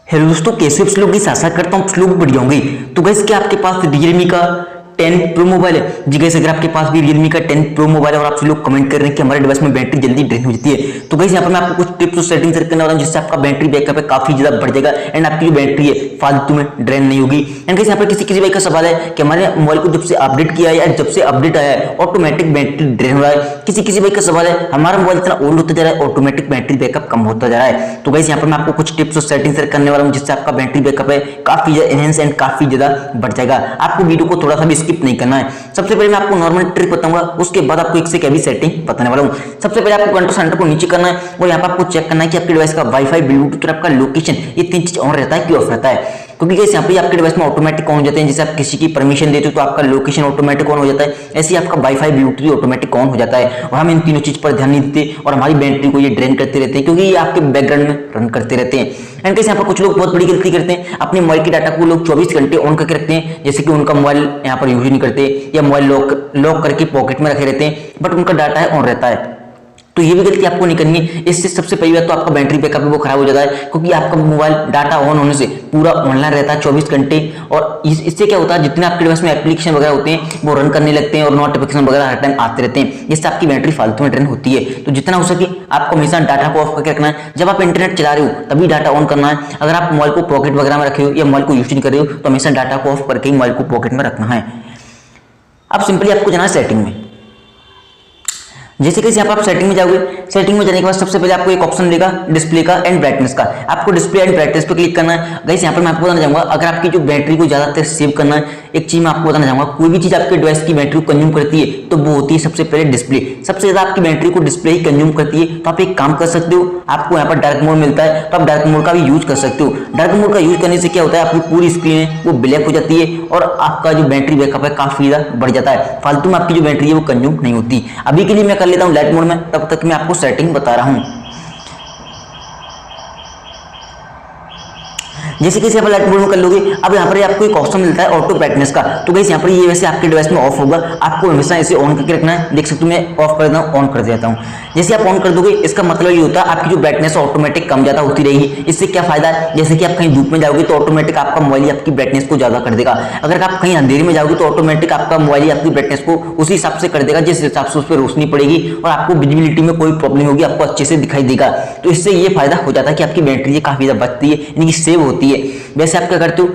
Hello दोस्तों, कैसे आप लोग इस आशा करता हूँ आप लोग बढ़िया होंगे। तो गाइस क्या आपके पास रियलमी का 10 प्रो मोबाइल है? जी गाइस, अगर आपके पास भी रियलमी का 10 प्रो मोबाइल है और आप सब लोग कमेंट कर रहे हैं कि हमारे डिवाइस में बैटरी जल्दी ड्रेन हो जाती है, तो गाइस यहाँ पर मैं आपको कुछ टिप्स और सेटिंग सेट करने वाला हूँ जिससे आपका बैटरी बैकअप है काफी ज्यादा बढ़ जाएगा एंड आपकी जो बैटरी है फालतू में ड्रेन नहीं होगी। एंड गाइस यहाँ पर किसी किसी भाई का सवाल है कि हमारे मोबाइल को जब से अपडेट किया है या जब से अपडेट आया है ऑटोमेटिक बैटरी ड्रेन हो रहा है। किसी किसी भाई का सवाल है हमारा मोबाइल इतना ओल्ड होता जा रहा है ऑटोमेटिक बैटरी बैकअप कम होता जा रहा है। तो गाइस यहाँ पर मैं आपको कुछ टिप्स और सेटिंग सेट करने वाला हूँ जिससे आपका बैटरी बैकअप है काफी ज्यादा एनहेंस एंड काफी ज्यादा बढ़ जाएगा। आपको वीडियो को थोड़ा सा भी स्किप नहीं करना है। सबसे पहले मैं आपको नॉर्मल ट्रिक बताऊंगा, उसके बाद आपको एक से एक सेटिंग बताने वाला हूँ। सबसे पहले आपको कंट्रोल सेंटर को नीचे करना है और यहाँ पर आपको चेक करना है कि आपके डिवाइस का वाईफाई, ब्लूटूथ और आपका लोकेशन ये तीन चीज ऑन रहता है कि ऑफ रहता है। क्योंकि गाइस यहाँ पे आपके डिवाइस में ऑटोमेटिक ऑन हो जाते हैं। जैसे आप किसी की परमिशन देते हो तो आपका लोकेशन ऑटोमेटिक ऑन हो जाता है, ऐसे ही आपका वाईफाई, ब्लूटूथ ऑटोमेटिक ऑन हो जाता है। और हम इन तीनों चीज पर ध्यान नहीं देते और हमारी बैटरी को ये ड्रेन करते रहते हैं क्योंकि ये आपके बैकग्राउंड में रन करते रहते हैं। एंड गाइस यहाँ पर कुछ लोग बहुत बड़ी गलती करते हैं, अपने मोबाइल के डाटा को लोग 24 घंटे ऑन करके रखते हैं, जैसे कि उनका मोबाइल यहाँ पर यूज नहीं करते या मोबाइल लॉक करके पॉकेट में रखे रहते हैं, बट उनका डाटा है ऑन रहता है। तो ये भी गलती आपको नहीं करनी है। इससे सबसे पहली बात तो आपका बैटरी बैकअप वो खराब हो जाता है क्योंकि आपका मोबाइल डाटा ऑन होने से पूरा ऑनलाइन रहता है 24 घंटे। और इससे क्या होता है, जितने आपके डिवाइस में एप्लीकेशन वगैरह होते हैं वो रन करने लगते हैं और नोटिफिकेशन वगैरह हर टाइम आते रहते हैं, जिससे आपकी बैटरी फालतू में ड्रेन होती है। तो जितना हो सके आपको हमेशा डाटा को ऑफ करके रखना है। जब आप इंटरनेट चला रहे हो तभी डाटा ऑन करना है। अगर आप मोबाइल को पॉकेट वगैरह में रखे हो या मोबाइल को यूज नहीं कर रहे हो तो हमेशा डाटा को ऑफ करके ही मोबाइल को पॉकेट में रखना है। अब सिंपली आपको जाना है सेटिंग में। जैसे कि यहाँ पर आप सेटिंग में जाओगे, सेटिंग में जाने के बाद सबसे पहले आपको एक ऑप्शन मिलेगा डिस्प्ले का एंड ब्राइटनेस का। आपको डिस्प्ले एंड ब्राइटनेस पे क्लिक करना है। गाइस यहाँ पर मैं आपको बताना चाहूंगा, अगर आपकी जो बैटरी को ज्यादा देर सेव करना है, एक चीज मैं आपको बताना चाहूंगा, कोई भी चीज आपके डिवाइस की बैटरी को कंज्यूम करती है तो वो होती है सबसे पहले डिस्प्ले। सबसे ज्यादा आपकी बैटरी को डिस्प्ले ही कंज्यूम करती है। तो आप एक काम कर सकते हो, आपको यहाँ पर डार्क मोड मिलता है तो आप डार्क मोड का भी यूज कर सकते हो। डार्क मोड का यूज करने से क्या होता है, आपकी पूरी स्क्रीन है वो ब्लैक हो जाती है और आपका जो बैटरी बैकअप है काफी ज्यादा बढ़ जाता है। फालतू में आपकी जो बैटरी है वो कंज्यूम नहीं होती। अभी के लिए मैं कर लेता हूँ लाइट मोड में, तब तक मैं आपको सेटिंग बता रहा हूं। जैसे कि आप लाइट मोड में कर लोगे, अब यहाँ पर आपको एक ऑप्शन मिलता है ऑटो ब्राइटनेस का। तो गाइस यहाँ पर ये वैसे आपके डिवाइस में ऑफ होगा, आपको हमेशा इसे ऑन करके रखना है। देख सकते हो मैं ऑफ कर देता हूँ, ऑन कर देता हूँ। जैसे आप ऑन कर दोगे इसका मतलब ये होता है आपकी जो ब्राइटनेस ऑटोमेटिक कम ज्यादा होती रहेगी। इससे क्या फायदा है, जैसे कि आप कहीं धूप में जाओगे तो ऑटोमेटिक आपका मोबाइल आपकी ब्राइटनेस को ज्यादा कर देगा। अगर आप कहीं अंधेरे में जाओगे तो ऑटोमेटिक आपका मोबाइल आपकी ब्राइटनेस को उसी हिसाब से कर देगा जिस हिसाब से उस पर रोशनी पड़ेगी और आपको विजिबिलिटी में कोई प्रॉब्लम होगी, आपको अच्छे से दिखाई देगा। तो इससे ये फायदा हो जाता है कि आपकी बैटरी काफी ज्यादा बचती है, यानी कि सेव होती है। वैसे आप क्या करते हो,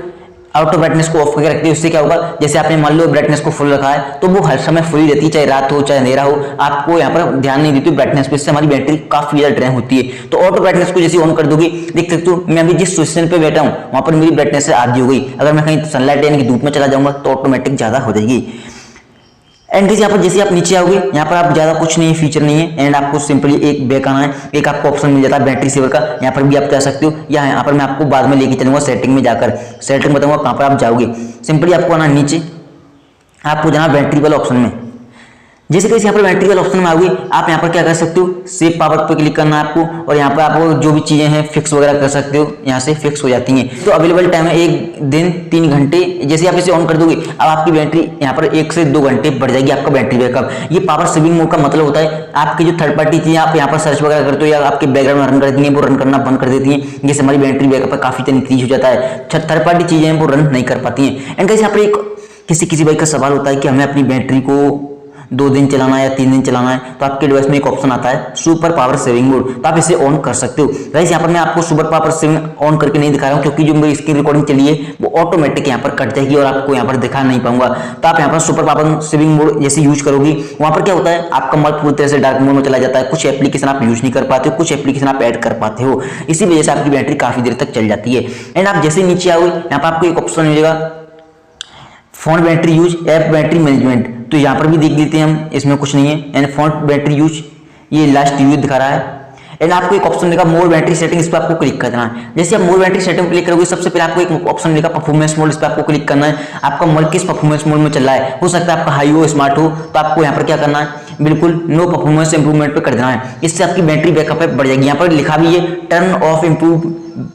ऑटो ब्राइटनेस को ऑफ करके रखते हो। इससे क्या होगा, जैसे आपने मान लो ब्राइटनेस को फुल रखा है तो वो हर समय फुल रहती है, चाहे रात हो चाहे अंधेरा हो, आपको यहाँ पर ध्यान नहीं देती ब्राइटनेस पे। इससे हमारी बैटरी काफी ज्यादा ड्रेन होती है। तो ऑटो ब्राइटनेस को जैसे ऑन कर दोगे, देख सकते हो मैं अभी जिस पोजीशन पे बैठा हूँ वहां पर मेरी ब्राइटनेस आधी हो गई। अगर मैं कहीं सनलाइट यानी कि धूप में चला जाऊंगा तो ऑटोमेटिक ज्यादा हो जाएगी। एंड यहाँ पर जैसे आप नीचे आओगे, यहाँ पर आप ज्यादा कुछ नहीं, फीचर नहीं है। एंड आपको सिंपली एक बैक आना है, एक आपको ऑप्शन मिल जाता है बैटरी सेवर का, यहाँ पर भी आप जा सकते हो। या यहाँ पर मैं आपको बाद में लेके चलूंगा सेटिंग में जाकर, सेटिंग बताऊंगा कहाँ पर आप जाओगे। सिंपली आपको आना नीचे, आपको जाना बैटरी वाला ऑप्शन में। जैसे कि यहाँ पर बैटरी वाले ऑप्शन में आओगे, आप यहाँ पर क्या कर सकते हो, सेव पावर पे क्लिक करना है आपको और यहाँ पर आपको जो भी चीजें हैं फिक्स वगैरह कर सकते हो, यहाँ से फिक्स हो जाती हैं। तो अवेलेबल टाइम है 1 दिन 3 घंटे। जैसे आप इसे ऑन कर दोगे अब आपकी बैटरी यहाँ पर 1 से 2 घंटे बढ़ जाएगी आपका बैटरी बैकअप। ये पावर सेविंग मोड का मतलब होता है आपकी जो थर्ड पार्टी चीजें आप यहाँ पर सर्च वगैरह करते हो या आपके बैकग्राउंड में रन करती हैं वो रन करना बंद कर देती हैं, जिससे हमारी बैटरी बैकअप काफी ज्यादा इंक्रीज हो जाता है। थर्ड पार्टी चीजें वो रन नहीं कर पाती हैं। एंड गाइस यहाँ पर एक किसी भाई का सवाल होता है कि हमें अपनी बैटरी को 2 दिन चलाना है या 3 दिन चलाना है, तो आपके डिवाइस में एक ऑप्शन आता है सुपर पावर सेविंग मोड, तो आप इसे ऑन कर सकते हो। गाइस यहाँ पर मैं आपको सुपर पावर सेविंग ऑन करके नहीं दिखा रहा हूँ क्योंकि जो मेरी स्क्रीन रिकॉर्डिंग चली है वो ऑटोमेटिक यहाँ पर कट जाएगी और आपको यहाँ पर दिखा नहीं पाऊंगा। तो आप यहाँ पर सुपर पावर सेविंग मोड जैसे यूज करोगी, वहां पर क्या होता है आपका मोबाइल पूरी तरह से डार्क मोड में चला जाता है। कुछ एप्लीकेशन आप यूज नहीं कर पाते हो, कुछ एप्लीकेशन आप ऐड कर पाते हो, इसी वजह से आपकी बैटरी काफी देर तक चल जाती है। एंड आप जैसे नीचे आओगे, यहाँ पर आपको एक ऑप्शन मिलेगा phone battery use, app battery management. तो यहाँ पर भी देख लेते हैं हम, इसमें कुछ नहीं है। एंड फोन बैटरी यूज ये लास्ट यूज दिखा रहा है। एंड आपको एक ऑप्शन मिलेगा मोर बैटरी सेटिंग, इस पर आपको क्लिक करना है। जैसे आप मोर बैटरी सेटिंग क्लिक करोगे सबसे पहले आपको एक ऑप्शन मिलेगा परफॉर्मेंस मोड, इस पर आपको क्लिक करना है। आपका मोबाइल किस परफॉर्मेंस मोड में चल रहा है, हो सकता है आपका हाई हो, स्मार्ट हो, तो आपको यहाँ पर क्या करना है, बिल्कुल नो परफॉर्मेंस इंप्रूवमेंट पे कर देना है। इससे आपकी बैटरी बैकअप बढ़ जाएगी। यहाँ पर लिखा भी है turn off improve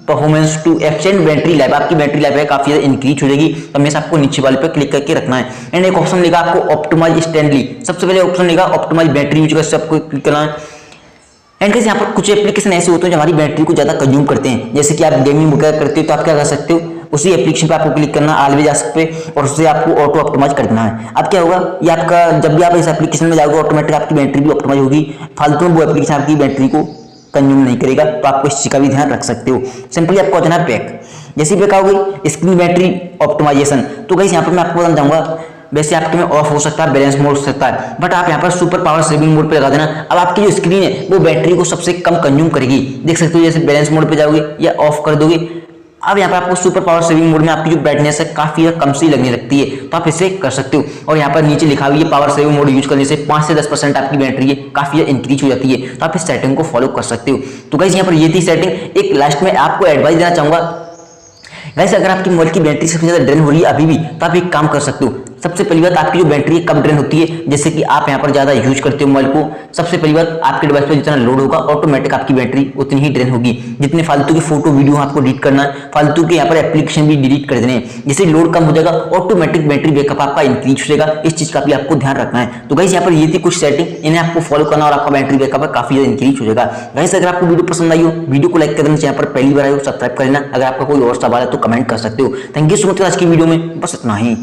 performance to extend battery life, आपकी बैटरी लाइफ है काफी ज्यादा इंक्रीज हो जाएगी। तो हमेशा आपको नीचे वाले पे क्लिक करके रखना है। एंड एक ऑप्शन मिलेगा आपको ऑप्टिमाइज स्टैंडली, सबसे पहले ऑप्शन मिलेगा ऑप्टिमाइज बैटरी यूज, आपको क्लिक करना है। एंड गाइस यहाँ पर कुछ एप्लीकेशन ऐसे होते हैं जो हमारी बैटरी को ज्यादा कंज्यूम करते हैं, जैसे कि आप गेमिंग वगैरह करते हो तो आप क्या कर सकते हो, उसी एप्लीकेशन पे आपको क्लिक करना ऑलवेज आस्क पे और उससे आपको ऑटो ऑप्टिमाइज कर देना है। अब क्या होगा, ये आपका जब भी आप इस एप्लीकेशन में जाओगे ऑटोमेटिक आपकी बैटरी भी ऑप्टिमाइज होगी, फालतू में वो एप्लीकेशन आपकी बैटरी को कंज्यूम नहीं करेगा। तो आपको इस चीज का भी ध्यान रख सकते हो। सिंपली आपको देना है पैक, जैसे पैक आओगे स्क्रीन बैटरी ऑप्टिमाइजेशन। तो गाइस यहाँ पर मैं आपको बताना चाहूंगा, वैसे आपके में ऑफ हो सकता है, बैलेंस मोड हो सकता है, बट आप यहाँ पर सुपर पावर सेविंग मोड पे लगा देना। अब आपकी जो स्क्रीन है वो बैटरी को सबसे कम कंज्यूम करेगी। देख सकते हो जैसे बैलेंस मोड पे जाओगे या ऑफ कर दोगे, अब यहाँ पर आपको सुपर पावर सेविंग मोड में आपकी जो ब्राइटनेस है काफी कम सी लगने लगती है, तो आप इसे कर सकते हो। और यहाँ पर नीचे लिखा हुआ है पावर सेविंग मोड यूज करने से 5 से 10% आपकी बैटरी है काफी इंक्रीज हो जाती है, तो आप इस सेटिंग को फॉलो कर सकते हो। तो गाइस यहाँ पर ये थी सेटिंग। एक लास्ट में आपको एडवाइस देना चाहूंगा गाइस, अगर आपकी मोबाइल की बैटरी सबसे ज्यादा ड्रेन हो रही है अभी भी, तो आप एक काम कर सकते हो। सबसे पहली बात, आपकी जो बैटरी कब ड्रेन होती है, जैसे कि आप यहाँ पर ज्यादा यूज करते हो मोबाइल को, सबसे पहली बात आपके डिवाइस पर जितना लोड होगा ऑटोमेटिक आपकी बैटरी उतनी ही ड्रेन होगी। जितने फालतू की फोटो वीडियो आपको डिलीट करना है, फालतू के यहाँ पर एप्लीकेशन भी डिलीट कर देने हैं, जैसे लोड कम हो जाएगा ऑटोमेटिक बैटरी बैकअप आपका इंक्रीज हो जाएगा। इस चीज का भी आपको ध्यान रखना है। तो गाइस यहाँ पर ये थी कुछ सेटिंग, इन्हें आपको फॉलो करना और आपका बैटरी बैकअप काफी ज्यादा इंक्रीज हो जाएगा। गाइस अगर आपको वीडियो पसंद आई हो, वीडियो को लाइक कर देना, चैनल पर पहली बार आए हो सब्सक्राइब कर लेना। अगर आपका कोई और सवाल है तो कमेंट कर सकते हो। Thank you so much. आज की वीडियो में बस इतना ही।